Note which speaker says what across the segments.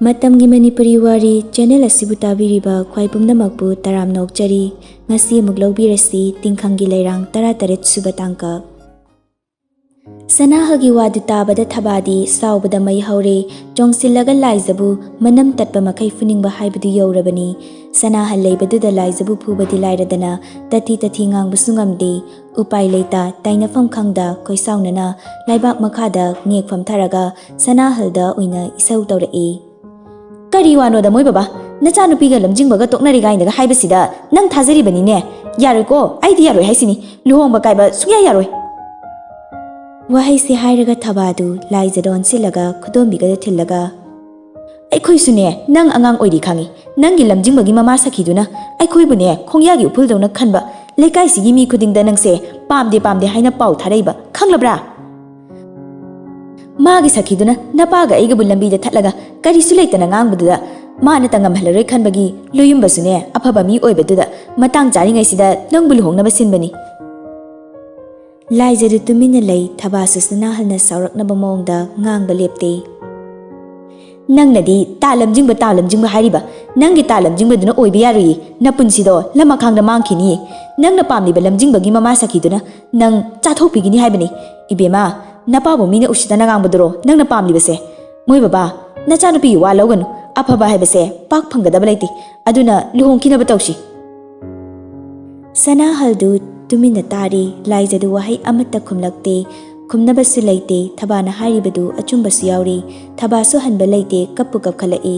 Speaker 1: Matamgi Manipuri Wari channel asibu tabiriba khwai pumnamakpu taram nokchari ngasi amuk lobirasi Tingkhanggi Leirang 13 suba tangka Sanahagi wadu tabada thabadi saubada mai haure jongsillaga laizabu manam tatpa makai funingba haibadu yaurabani sanahal leibaduda laizabu phubadi lairadana tati ngangbu sungamde upai leita tainafam khangda koisaunana laibak makhada ngekfam tharaga sanahalda oina isau tawrai Kari wano da moi baba nacha nupiga lamjingbaga toknari gainaga haibasida nang thazaribani yaroi ko aidi yaroi haisini luhongba kaiba sugya yaroi Wahai si hairaga thabadu laizadon silaga khudombiga thillaga Aikhoi sune nang angang oiri khangi nangi lamjingbagi mama sakhiduna aikhoi bune khongyagi uphuldauna khanba lekai sigi mi khudingda nangse pamde haina pau tharaiba khanglabra Magi sakhiduna napaga aiga bulambi da thatlaga kari sulaitana ngangbuda mana tangam halaroi khanbagi loyumbasune afaba mi oibaduda matang jaringai sida nangbul hongnaba sinbani Laizadu tumina lei thabasu sanahalna sauraknaba mawngda ngangba lepte Nangnadi talamjingba hariba nangi talamjingba oiba yarui napunsido lamakhangda mangkhini nangna pamliba lamjingbagi mama sakhiduna nang chathokpigini haibani ibema Napabu mina ushitana ngangbaduro nangna pamlibase moi baba nachanupi wa lawganu afaba haibase pak phangadaba leiti aduna luhongkinaba tawsi Sanahaldu tumina tari laizadu wahai amata khumlakte khumnabasu leite thabana haribadu achumbasu yauri thabasu hanba leite kappu kapkhalai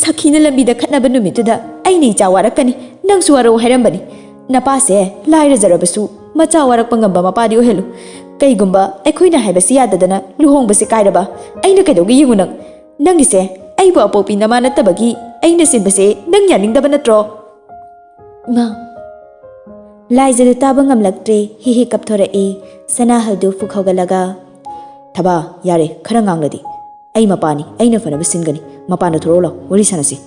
Speaker 1: Sakhina lambida khatnaba numituda aini chawarakani nangsu waro hairambani napase lairajarabasu macha warak pangamba mapadi ohelu Kaigumba aikhoina haibasi yadadana luhongbasi kairaba aina kaidogi yingunang nangise aibu apopi nama nattabagi aina sinbase nang yaningdaba natro Ma Laizadu taba ngamlaktre hi kapthora sanahadu fukhawgalaga Thaba yare khara ngangladi ai mapani aina fanaba singani mapana thorolo wari sanasi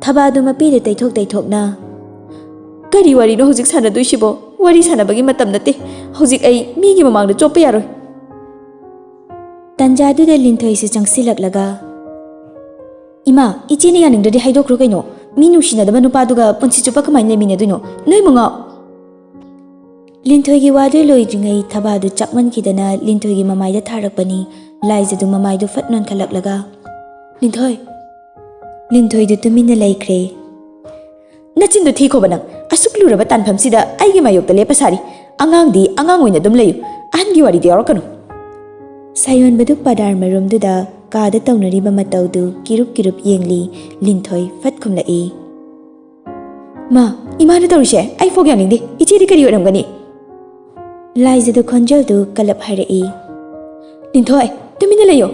Speaker 1: Thabadu mapide taithokna Kari wari no hujik sana duisibo wari sana bagi matam nate hujik ai migi mamangda choppa yaroi Tanjadu de Ningthoi se changsilaklaga Ima icheni yaningdadi haidokro kaino minu sinadaba nupaduga punsi chupa kamai lemine duino noi munga Ningthoi gi wadu loidringai thabadu chakman kidana Ningthoi gi mamaida tharakpani laizadu mamaidu fatnon khalaklaga Ningthoi du tumina laikre Nachindu thiko banang Asukluraba tanphamsida aigi mayokta lepasari angangdi angang oina dum leyu angi wari de yarakanu Sayon badu padar marumduda kada tawnariba mataudu kirup yengli Ningthoi fatkhumlai Ma imana tawrise ai fogyaningde ichedi kari oramgani Laizadu khonjaldu kalap hairai Ningthoi tumina leyo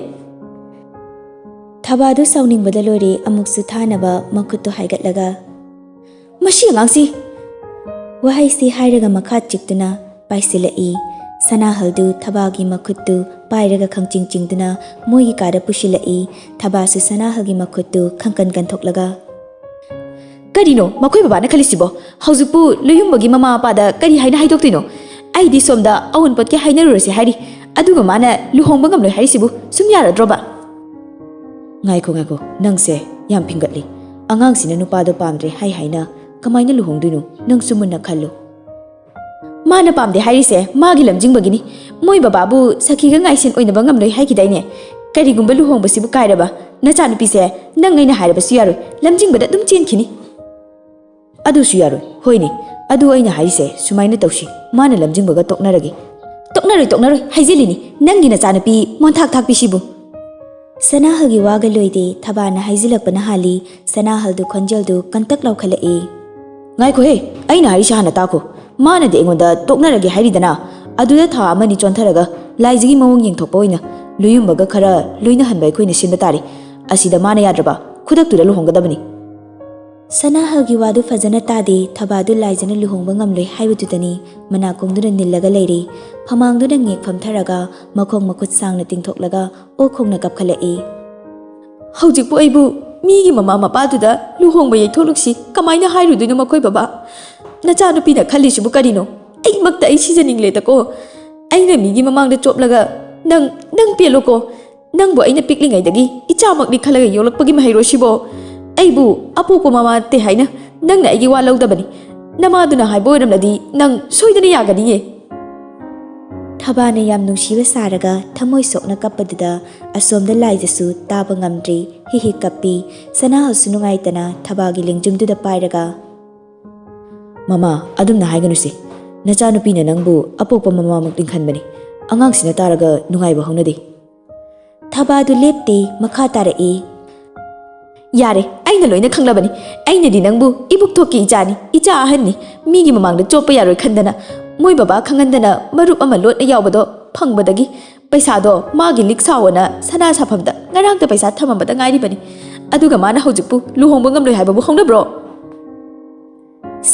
Speaker 1: Thabadu sauningbada lore amuksu thanaba makhuttu haigatlaga Mashi angangsi Wahai si hairaga makha chiktuna paisilai sanahaldu thabagi makhuttu pairaga khangchingduna moigi kada pusilai thabasu sanahalgi makhuttu khangkan thoklaga Karino makoi babana khalisibo haujupu luyumbagi mama pada kari haina haidoktoino aidi somda awun potke hainarurasi hairi aduga mana luhongba ngamloi hairisibu sum yaradroba Ngaiko nangse yam phingatli angangsina nupado pamdre haina Kamaina luhongduino nang sumunna khallo Mana pamde hairise magi lamjingbagini moi bababu sakhiga ngaisin oinaba ngamloi haikidaine karigumba luhongbasibu kairaba nacha nupise nang aina hairabasu yaroi lamjingbada dum chenkhini adu su yaroi hoine adu aina hairise sumaina tawsi mana lamjingbaga toknaroi haijilini nangi nacha nupi monthak pisibu Sanahagi waga loide thabana haijilakpana hali sanahaldu khonjaldu kantak laukhalai Ngaiko he aina harisha hana tako mana de engonda toknarage hairidana aduda tha amani chontharaga laizigi mawong yengthokpa oina luyumbaga khara loina hanbai khoina sinba tari asida mana yadraba khudaktura luhonggadabani Sanahagi wadu fajana tade thabadu laizana luhongba ngamloi haibududani manakongduna nillaga leire phamangduna ngekpham tharaga makhong makhut sangna tingthoklaga okhongna kapkhalai Haujikpu aibu Migi mama mapaduda luhongba yaitholuksi kamaina hairuduino makoi baba nacha nupina khalisibu karino ai makta ai sijaningle tako aina migi mamangda choplaga nang peloko
Speaker 2: Nangbu aina piklingaidagi ichamakni khalaga yolakpagi mahairosibo aibu apopo mama te haina nangna aigi wa laudabani namaduna haibo oiramladi nang soidana yagani.
Speaker 1: Thabana yam nungsiba saraga thamoi sokna kappaduda asomda laijasu taba ngamdri hihi kappi Sanahalsu nungaitana thabagi lingjumduda pairaga
Speaker 2: Mama adumna haiganusi nachanupina nangbu apopa mama makling khanbani angangsina taraga nungaiba haunadi.
Speaker 1: Thabadu lepte makha tarai
Speaker 2: Yare aina loina khanglabani ainadi nangbu ibuk thoki ichani icha ahanni migi mamangda chopa yaroi khandana moi baba khangandana marup ama lotna yawbado phangbadagi paisado magi liksawana sana safamda ngarangta paisa thamambada ngairibani aduga mana hojikpu luhongba ngamloi haibabu haunabro.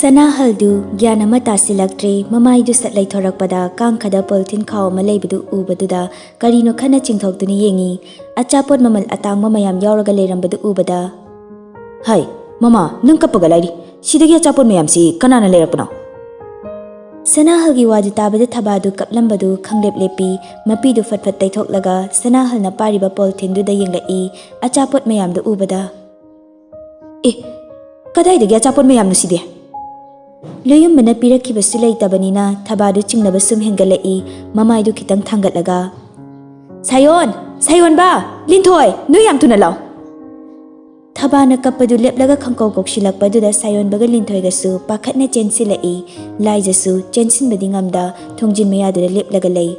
Speaker 1: Sanahaldu gyana mata silaktre mamaidu satlai thorakpada kangkhada polthin khaw ma leibudu ubaduda karino khana chingthokduni yengi achapot mamal atangma mayam yawraga leirambadu ubada
Speaker 2: Hai mama nang kappaga lairi sidagi achapot mayam si kanana leirakpano.
Speaker 1: Sanahalgi wadu tabada thabadu kaplambadu khanglep lepi mapidu fatfat taithoklaga Sanahalna pariba polthinduda yenglai achapot mayamdu ubada
Speaker 2: Kadaidagi achapot mayam nuside
Speaker 1: Loyumbana pirakhibasu leitabanina thabadu chingnaba sum hengalai mamaidu khitang thangatlaga
Speaker 2: Sayon ba Ningthoi noi yam thuna law.
Speaker 1: Thabana kappadu leplaga khangkau kokshilakpaduda Sayon baga Ningthoigasu pakhatna chensilai laijasu chensinbadi ngamda thongjin mayadura leplaga lei.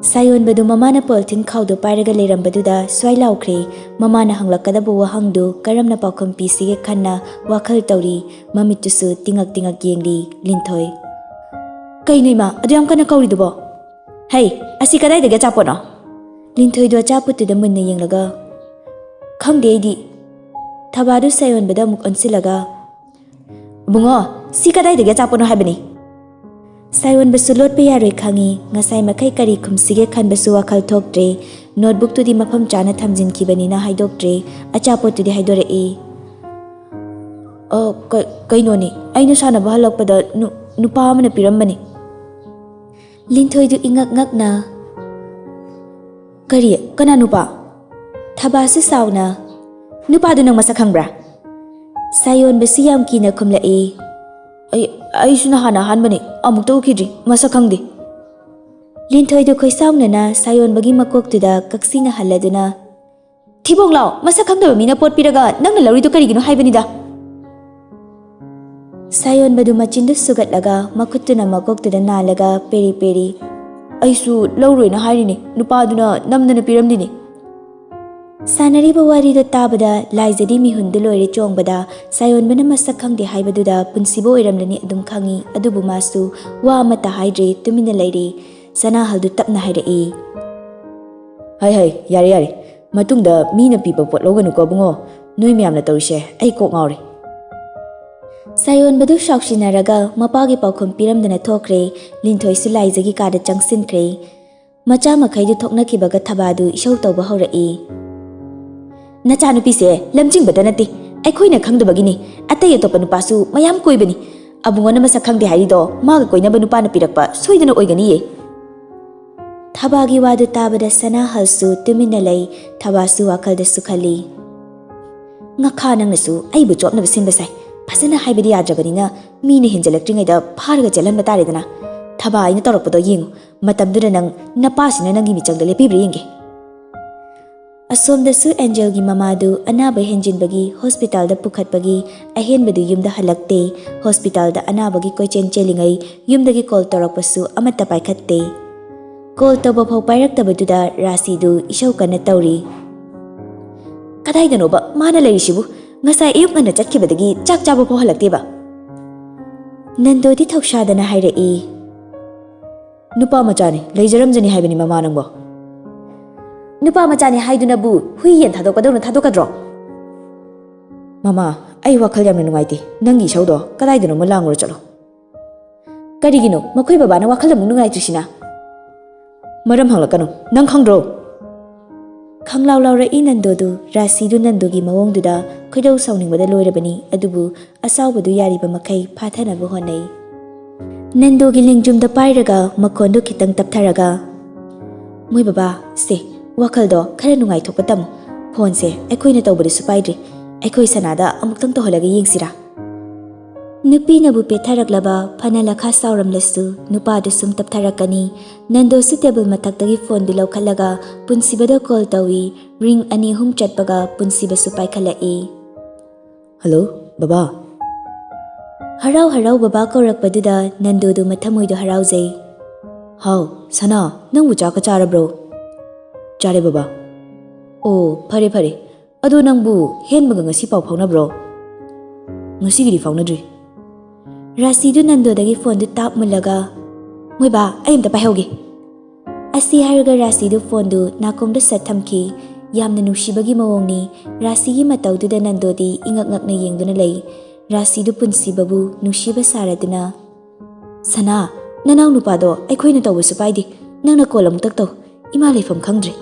Speaker 1: Sayon badu mamana polthin khawdu pairaga leirambaduda swai laukre mamana hanglakadabu wahangdu karamna paukham pisige khanna wakhal tauri mamitusu tingak yengli Ningthoi
Speaker 2: Kainima aduyam kana kauridubo Hai asi kadaidagi achapono.
Speaker 1: Ningthoi do achaputuda munna yenglaga
Speaker 2: khangde aidi
Speaker 1: Thabadu Sayon bada muk onsilaga
Speaker 2: bungo si kadaidagi achapono haibani.
Speaker 1: Sayon basu lot pe yaroi khangi ngasai makai kari khumsige khanbasu wakhal thoktre notebook tudi mafam chana thamjin kibanina haidoktre achapot tudi haidorei
Speaker 2: kainoni aina sana bahalakpada nupa amana pirambani.
Speaker 1: Ningthoi du ingak na
Speaker 2: Kari kana nupa
Speaker 1: Thabasu sauna
Speaker 2: nupa du nang masak khangbra.
Speaker 1: Sayon basu yam kina khumlai
Speaker 2: Ai suna hana hanbani amuk tawkhidri masak khangde.
Speaker 1: Ningthoi du khoisaunana Sayon bagi makoktuda kaksina haladuna
Speaker 2: Thibong law masak khangdaba mina pot piraga nangna lawridu karigino haibanida.
Speaker 1: Sayon badu machindu sugatlaga makuttuna makoktuda nalaga peri
Speaker 2: Aisu lawroina hairini nupaduna namdana piramdini.
Speaker 1: Sanariba warido tabada laijadi mihundu loire chongbada Sayon bana masak khangde haibaduda punsibo oiramlani adum khangi adubu masu wa amata haidre tumina leiri Sanahaldu tapna hairai
Speaker 2: Hai yare matungda mina pipa pot loganuko bungo noi miyamna tawrise ai kok ngawre.
Speaker 1: Sayon badu shaukshinaraga mapagi paukhum piramdana thokre Ningthoi su laijagi kada changsinkre macha makhaidu thoknakibaga thabadu ishau tawba haurai
Speaker 2: Nachanupise lamjingbada nati aikhoina khangdabagini atai atopa nupasu mayam koibani abungona masak khangde hairido maga koinaba nupana pirakpa soidana oiganiye.
Speaker 1: Thabagi wadu tabada Sanahalsu tumina lei thabasu wakhalda sukhali
Speaker 2: ngakha nangnasu aibu chopnaba sinbasai phasana haibadi yadrabanina mina hinjalaktringaida pharga jalanba taredana thaba aina torakpado yengu matamdura nang napasina nangi michangda lepibra yenge.
Speaker 1: Asomdasu Angelgi mamadu anaba henjinbagi hospitalda pukhatbagi ahenbadu yumda halakte hospitalda anabagi koichen chelingai yumdagi call torakpasu amata paikhatte call toba phau pairaktabaduda rasidu ishau kana tauri
Speaker 2: kadaidanoba mana leirisibu ngasai ayuk ngana chatkibadagi chak chaba phau halakteba.
Speaker 1: Nandodi thokshadana hairai
Speaker 2: nupa machani leijaramjani haibani mama nangbo.
Speaker 1: Nupa machani haidunabu hui yen thadokpadona thadokadro.
Speaker 2: Mama ai wakhal yamna nungaiti nangi shaudo kadaidano mo languro chalo. Karigino makhoi babana wakhal amu nungaitusina. Maram hanglakanu nang khangdro.
Speaker 1: Khanglaw laura Nandodu rasidu Nandogi mawongduda khoidau sauningbada loirabani adubu asawbadu yariba makai phathanabu honai. Nandogi lingjumda pairaga makhondu khitang taptharaga moi baba se Wakhaldo khara nungai thokpa tamu. Phone se aikhoina tawbadisu paidri. Aikhoi sanada amuktang toholaga yengsira. Nupi nabu petaraklaba phana lakha sauramlasu nupa du sum taptharakani. Nando su table mathaktagi phone du lawkhalaga punsibada call tawi ring ani hum chatpaga punsiba su paikhalai. Hello, Baba. Harau harau Baba kaurakpaduda Nando du mathamoi du haraujai. How, Sana, nangbu chaka charabro? Chare Baba. Oh, phare phare. Ado nangbu henbaga ngasi pau phaunabro? Ngasigidi phaunadri. Rasidu Nandodagi phone du tap mulaga. Moi ba, ai amta paihauge. Asi haraga Rasidu phone du nakongda sat thamki. Yamna nusibagi mawongni. Rasigi mataududa Nandodi ingak-ngakna yengduna lay. Rasidu punsibabu nusiba saraduna. Sana, nanaw nupado aikhoina tawbasu paidi. Nangna call amuktak taw. Ima laifam khangdri.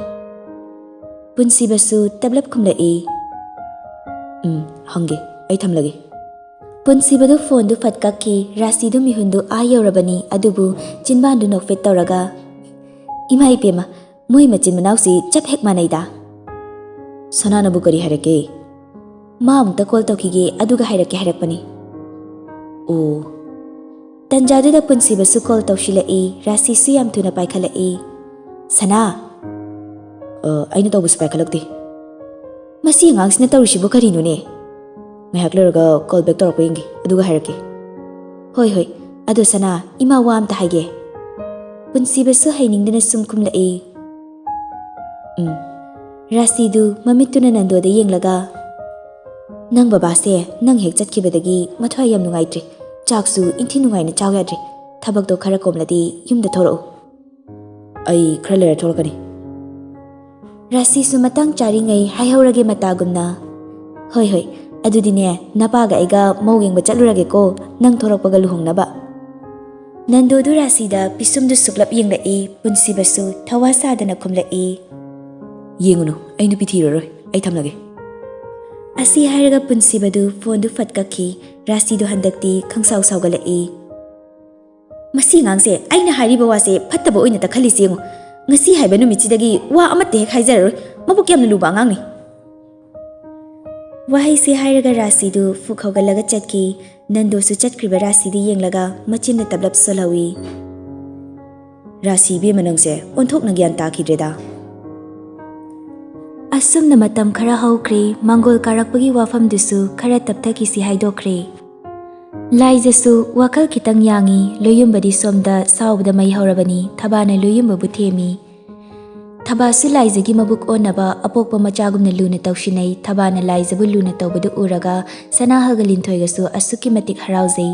Speaker 1: Punsibasu tablap khumlai. Hange, ai thamlage. Punsibadu phone du fatkaki Rasidu mihundu ayaurabani adubu chinbandu nokfet tawraga. Ima ipema, moi machin manausi chap hek manaida. Sana nabu kari harake. Ma amukta call tawkige aduga hairake hairakpani. Oh. Tanjaduda punsibasu call tawshilai Rasisu yam thuna paikhalai. Sana. Aina tawbasu paikhalakti. Masi angangsina tawrisibu karino ne. Ngahak laraga call back torakpa yengi aduga hairake. Hoi hoi, adu Sana ima wa amta haige. Punsibasu hainingdana sum khumlai. Rasidu mamituna Nandoda yenglaga. Nang baba se nang hek chatkibadagi mathwai yam nungaitri. Chaksu inthi nungaina chaw yadri. Thabakdo khara komladi yumda thorau. Ai khara lera thorakani. Rasisu matang charingai haihaurage matagumna. Hoi hoi, adudine napaga aiga mawengba chatlurage ko nang thorakpaga luhongnaba. Nandodu Rasida pisumdu suklap yenglai punsibasu thawasadana khumlai. Yengunu, ai nupi thiraroi, ai thamlage. Asi hairaga punsibadu phone du fatkaki Rasidu handakti khangsau saugalai. Masi ngangse aina hairiba wase phattaba oina ta khalisi yengu. Ngasi haiba numitsidagi wa amatte hek haijararoi mabuk yamna luba angangni. Wahai se hairaga Rasidu fukhawgalaga chatki Nandosu chatkriba Rasidu yenglaga machinna tablap solawi. Rasi be manangse onthokna gyan takhidreda. Asumna matam khara haukre Mangol karakpagi wafam dusu khara tapthaki si haidokre. Laijasu wakal kitang yangi loyumbadi somda saubda mai haurabani thabana loyumba buthemi. Thabasu laijagi mabuk onaba apokpa machagumna luna tawshinai thabana laijabu luna tawbadu uraga sanahaga Ningthoigasu asuki matik haraujai.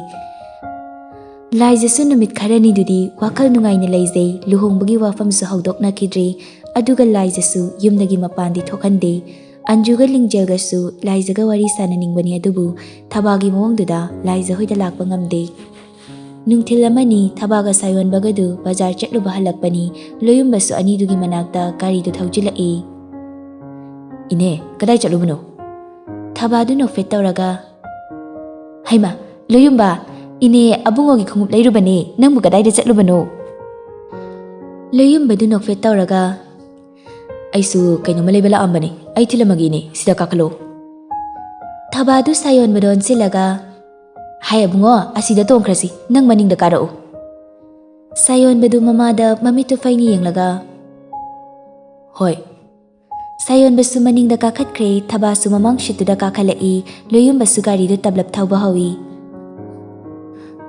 Speaker 1: Laijasu numit kharani dudi wakal nungaina leijai luhongbagi wafamsu haudoknakidri aduga laijasu yumdagi mapandi thokande. Anjuga lingjelgasu laijaga wari sananingbani adubu thabagi mawongduda laija hoida lakpa ngamde. Nungthil amani thabaga sayonbagadu bazar chatluba halakpani loyumbasu anidugi manakta garidu thaujilai. Ine kadai chatlubano? Thabadu nokfet tawraga. Haima loyumba ine abungogi khungup leirubane nangbu kadaida chatlubano? Loyumbadu nokfet tawraga. Aisu kainoma leiba laambani ai thilamagini sida kakalo. Thabadu sayonbadon silaga. Hai abungo asida tongkrasi nang maningda karao. Sayonbadu mamada mamitu faini yenglaga. Hoi. Sayonbasu maningda kakatkre thabasu mamang shituda kakalai loyumbasu garidu tablap thauba hawi.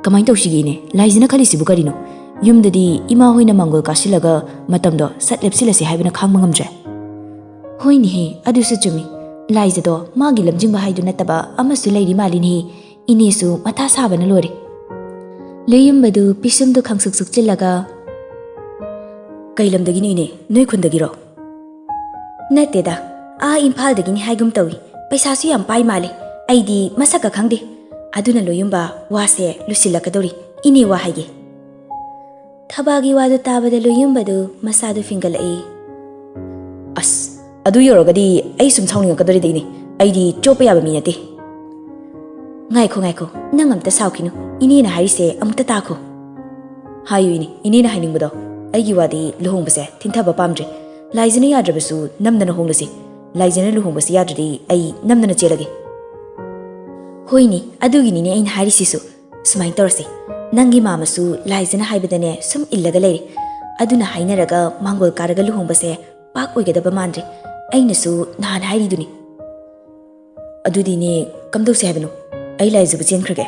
Speaker 1: Kamain tawsigine laijina khalisibu karino. Yumdadi ima hoina Mangol kasilaga matamdo satlep-silasi haibana khangba ngamdre. Hoini he adusu chumi. Laijado magi lamjingba haidu nataba amasu leiri malini he inesu matha sabana lori. Loyumbadu pisumdu khangsuk chillaga. Kai lamdagini ine noi khundagiro? Nateda a Imphaldagini haigum tawi paisasu yam pai male aidi masaka khangde. Aduna loyumba wase lusilakadori ine wa haige. Thabagi wadu tabada loyumbadu masadu fingalai. As adu yorogadi ai sum sauningakadori dini aidi chopa yaba minate. Ngaiko nang amta saukinu inina harise amta takho. Hayu ini inina hainingbado aigi wadi luhongbase thinthaba pamdre
Speaker 2: Laizana yadrabasu namdana honglasi. Laizana luhongbasi yadradi ai namdana chelage.
Speaker 1: Hoini aduginine ain harisisu sumain torse nangi mamasu laizana haibadane sum illaga leire aduna hainaraga mangol karaga luhongbase pak oigadaba mandre ainasu nahan hairiduni
Speaker 2: adudine kamdose habano ai laizabu chenkrage.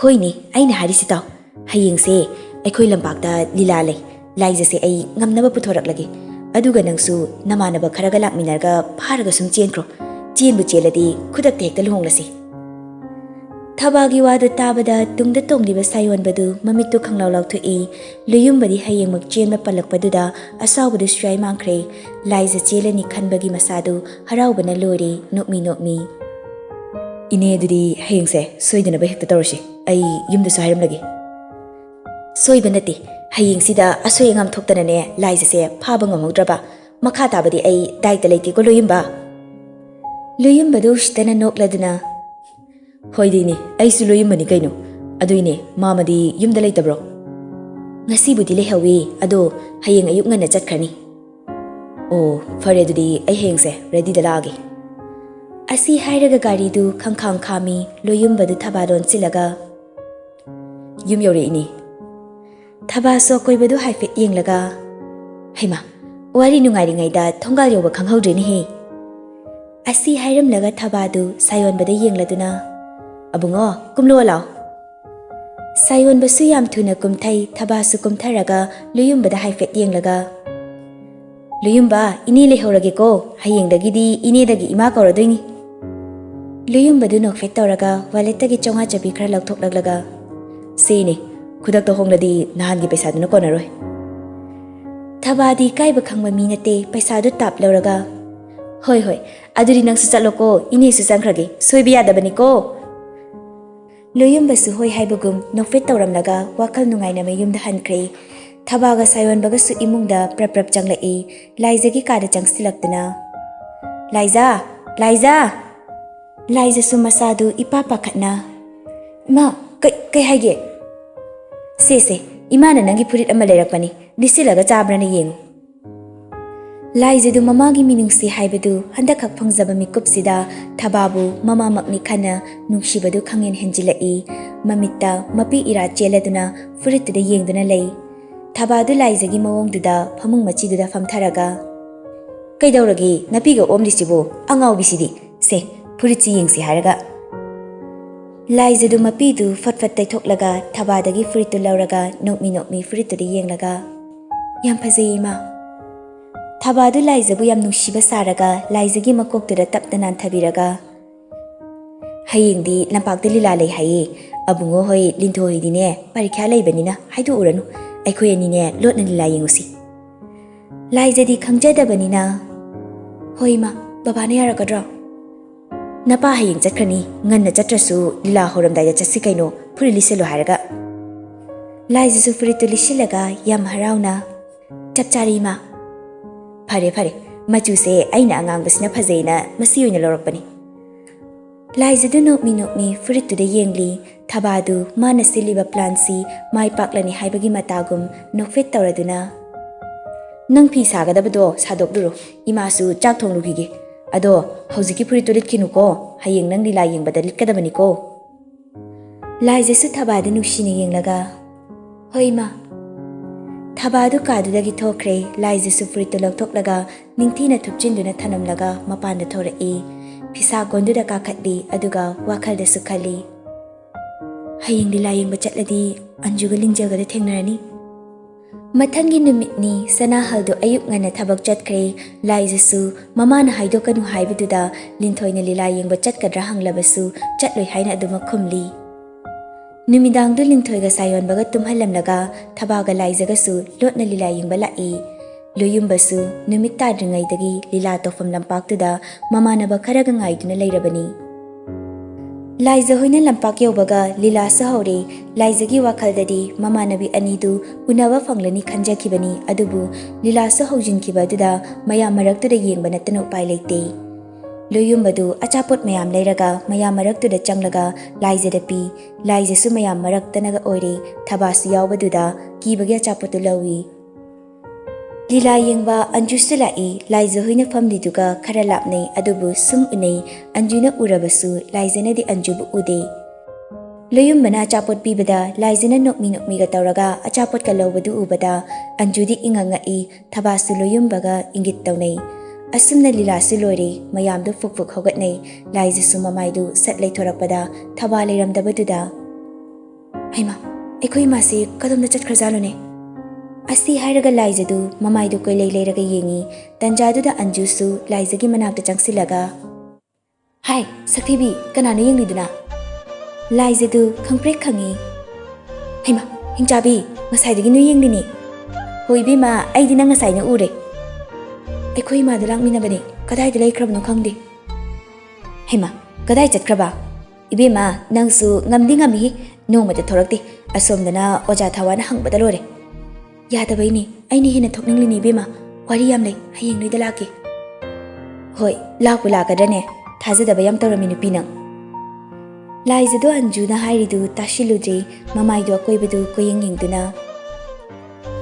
Speaker 1: Hoini aina harisi taw hayengse aikhoi lambakta lila lei laizase ai ngamnaba puthoraklage aduga nangsu namanaba kharaga lakminarga pharaga sum chenkro chenbu cheladi khudakte hekta luhonglasi. Thabagi wadu tabada tungda tongliba sayon badu mamitu khanglaw lawthui luyumbadi hayengmak chenba palakpaduda asawbadu strai mangkhre laiza chelani khanbagi masadu harawbana lori nokmi
Speaker 2: Ine adudi hayengse soidanaba hekta tawrasi ai yumda sahairamlage.
Speaker 1: Soibanati hayengsida asoyangam thoktanane laizase phaba ngamaudraba makha tabadi ai daita leiti ko luyumbadu shtana nokladuna
Speaker 2: Hoidini aisu loyumbani kaino aduine mamadi yumda leitabro.
Speaker 1: Ngasibudi lehawi ado hayeng ayuk ngana chatkrani.
Speaker 2: Oh fare adudi ai hayengse ready da lagi.
Speaker 1: Asi hairaga gari du khangkhang khami loyumbadu thabadon chilaga
Speaker 2: Yum yore ini.
Speaker 1: Thabaso koibadu haifet yenglaga haima wari nungairi ngaida thongal yoba khanghaudreni he. Asi hairam laga thabadu sayon bada yengladuna
Speaker 2: Abungo kumlo lao.
Speaker 1: Sayon basu yam thuna kumthai thabasu kumtharaga luyumbada haifet yenglaga
Speaker 2: Luyumba ini lehorage ko hayengdagidi ine dagi ima kawradoini.
Speaker 1: Luyumbadu nokfet tawraga waletagi chonga chabi khara lauthoklaglaga
Speaker 2: Sene khudakta hongladi nahangi paisa duna konaroi.
Speaker 1: Thabadi kaiba khangba mi nate paisa du tap lawraga
Speaker 2: Hoi aduri nangsu chatlo ko ine su changkhrage soibi yadabani ko.
Speaker 1: Luyumbasu hoi haibagum nokfet tawramlaga wakal nungaina mayumda hankre thabaga sayon bagasu imungda prap changlai laizagi kada changsilaktuna Laiza su masadu ipa pakhatna
Speaker 2: Ma kai haige
Speaker 1: se
Speaker 2: imana nangi purit ama leirakpani disilaga chabrana yengu.
Speaker 1: Laiza du mamagi minungsi haibadu handakak phangjaba mikupsida thababu mama makni khana nungsibadu khangen henjilai mamitta mapi ira cheladuna furitda yengduna lei thabadu laizagi mawongduda phamung machiduda famtharaga
Speaker 2: Kaidauragi napiga omlisibu angau bisidi se furitsi yengsi haraga.
Speaker 1: Laiza du mapidu fatfat taithoklaga thabadagi furitu lawraga nokmi furitu de yenglaga yam phajei ma Thabadu laizabu yam nungshiba saraga laizagi makoktuda tapna nanthabiraga
Speaker 2: Hayengdi lampakta lila lei haye abungo hoi Ningthoi dine parikha leibanina haidu uranu aikhoi anine lotna lila yengusi.
Speaker 1: Laizadi khangjadabanina hoima babana yaragadra
Speaker 2: Napa hayeng chatkrani nganna chatrasu lila horamdai chatsi kaino phuri liselo haraga.
Speaker 1: Laizasu furitu lisilaga yam harauna chapchari ma
Speaker 2: Fare machuse aina angangbasina phajeina masi oina lorapani.
Speaker 1: Laizadu nokmi furituda yengli thabadu mana siliba plansi mai paklani haibagi matagum nokfet tawraduna
Speaker 2: Nang phi sagadabado sadokduro imasu chak thonglugige ado hojiki furitu litkinuko hayeng nang lila yengbada litkadabani ko.
Speaker 1: Laizasu thabadu nuksina yenglaga hoima Thabadu kadudagi thokre laizasu furitu lauthoklaga ningthina thupchinduna thanamlaga mapanda thorai phisa gonduda kakhatli aduga wakhalda sukhali hayeng lila yengba chatladi anjuga lingjagada thengnarani Matangi numitni sanahaldu ayuk ngana thabak chatkre laizasu mamana haidokanu haibiduda Ningthoina lila yengba chatkadra hanglabasu chatloi haina aduma khumli Numidangdu Ningthoiga sayon baga tumhalamlaga thabaga laizagasu lotna lila yengba lai luyumbasu numit tadringaidagi lila tofam lampaktuda mamanaba kharaga ngaiduna leirabani Laiza hoina lampak yobaga lila sahore laizagi wakhaldadi mamanabi anidu unaba fanglani khanjakibani adubu lila sahoujinkiba duda mayam maraktuda yengba natana upai leite Luyumbadu achapot mayam leiraga mayam maraktuda changlaga laizada pi laizasu mayam maraktanaga oire thabasu yawbaduda kibagi achapotu lawi Lila yengba Anju sulai Laiza huina famliduga khara lapnei adubu sum unei Anjuna urabasu Laizana di Anju bu ude. Loyum bana achapot pibada Laizana nokmi ga tawraga achapot ka lawbadu ubada Anju di ingangai thabasu loyum baga ingit tawnei. Asumna Lila silori mayamdu fuk hogatnei Laiza su mamaidu sat leithorakpada thaba leiramdabaduda. Haima ekoi masi kadamda chatkhrazalone. Asi hairaga Laizadu mamaidu koilei leiraga yengi tanjaduda Anjusu Laizagi manakta changsilaga. Hai Sakhibi kanano yengliduna. Laizadu khangprek khangi. Haima hingchabi ngasaidagi nu yenglini. Hoibi ma aidi na ngasai na ure. Ekoi ma dalang minabani kadai dalai krabno khangdi. Haima kadai chatkraba. Ibe ma nangsu ngamdi ngami nongmata thorakti asomdana oja thawana hangbada lore. Yadabaini aini hina thokninglini bema wari yam lei hayeng noi dalaki. Hoi lakpu lakadane thajadaba yam tawrami nupi nang. Laizadu Anjuna hairidu tashiludri mamaidu akoibadu koyeng yengduna.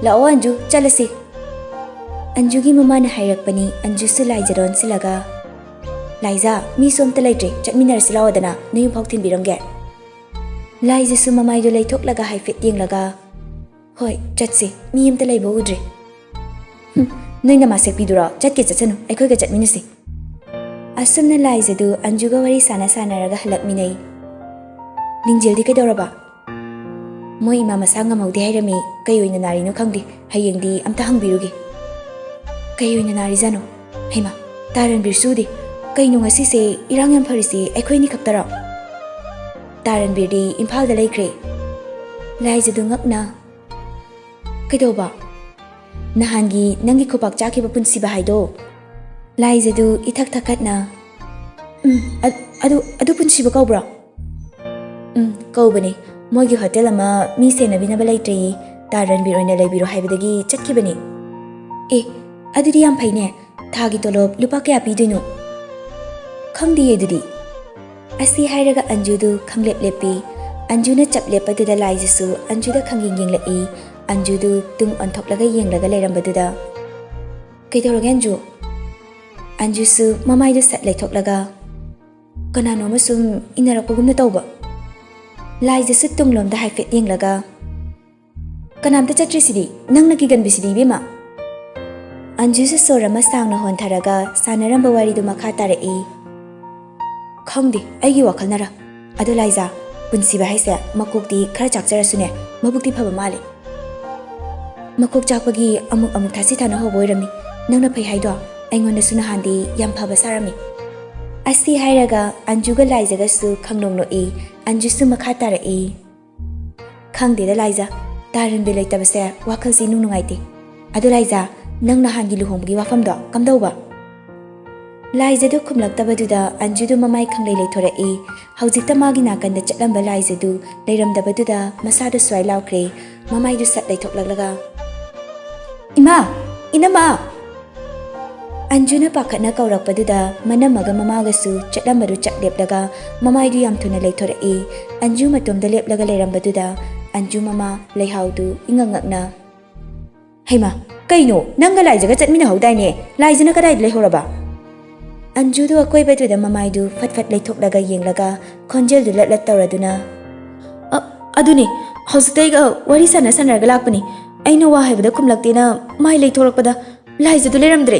Speaker 1: Lao Anju chalasi. Anjugi mamana hairakpani Anjusu Laizaron silaga. Laiza mi somta laitre chatminarasi lawadana nuyum phok thinbiramge. Laizasu mamaidu leithoklaga haifet yenglaga. Hoi chatsi mi amta leiba udre. Noina masek pidura chatke chatsanu aikhoiga chatminasi. Asumna Laizadu Anjuga wari sanaraga halakminai. Ningjildi kaidoraba. Moi ima masa ngamaude hairami kayoina narino khangdi hayengdi amta hangbirugi. Kayoina narizano. Haima taran birsudi kaino ngasise irang yam pharisi aikhoini khaktara. Taran birdi Imphal da laikre. Laizadu ngakna Kaidoba Nahangi nangi kupak chaki ba punsi bahaido. Laizadu ithak thakatna. Adu punsi ba kaubra. Kaubani mogi hotel ama mi sena bina balaitre taran biroina laibiro haibadagi chatkibani. Adudi yam phaine thagi tolop lupa kya pidoino. Khangdi edudi. Asi hairaga Anjudu khanglep lepi Anjuna chaplepaduda Laizasu Anjuda khanging yenglai. Anjudu tung onthoklaga yenglaga leirambaduda. Kaidoroge Anju? Anjusu mamaidu sat leithoklaga. Kanano masum inarakpagumna tawba. Laizasu tunglomda haifet yenglaga. Kanamta chatrisidi nangna kiganbisidi bema. Anjusu sorama sangna hontharaga sanaramba waridu makha tarai. Khangdi aigi wakhalnara. Adu Laiza punsiba haise makokti khara chakjarasune mabukti phaba male. Makok chakpagi amuk thasi thana hoboirami nangna phai haido aingonda suna handi yam phaba sarami. Asi hairaga Anjuga Laizaga su khangnongno Anjusu makha tarai. Khangde da Laiza taran be leitabase wakhalsi nungaiti. Adu Laiza nangna hangi luhonggi wafamdo kamdauba. Laizadu khumlaktabaduda Anjudu mamai khanglei leithorai. Haujikta magi nakanda chatlamba Laizadu leiramdabaduda masadu swai laukre mamaidu sat leithoklaga. Ima! Inama! Anjuna pakhatna kaurakpaduda manamaga mamagasu chatlambadu chaklepdaga mamaidu yam thuna leithorai. Anju matomda lepdaga leirambaduda Anju mama leihaudu ingangakna. Haima! Kaino nanga Laizaga chatmina haudaine Laizana kadai leihoraba. Anjudu akoibaduda mamaidu fatfat leithoklaga yenglaga khonjeldu latlat tawraduna. Aduni hojitaiga wari sanaraga lakpani. Aina wa haibada khumlaktena mai leithorakpada Laizadu leiramdre.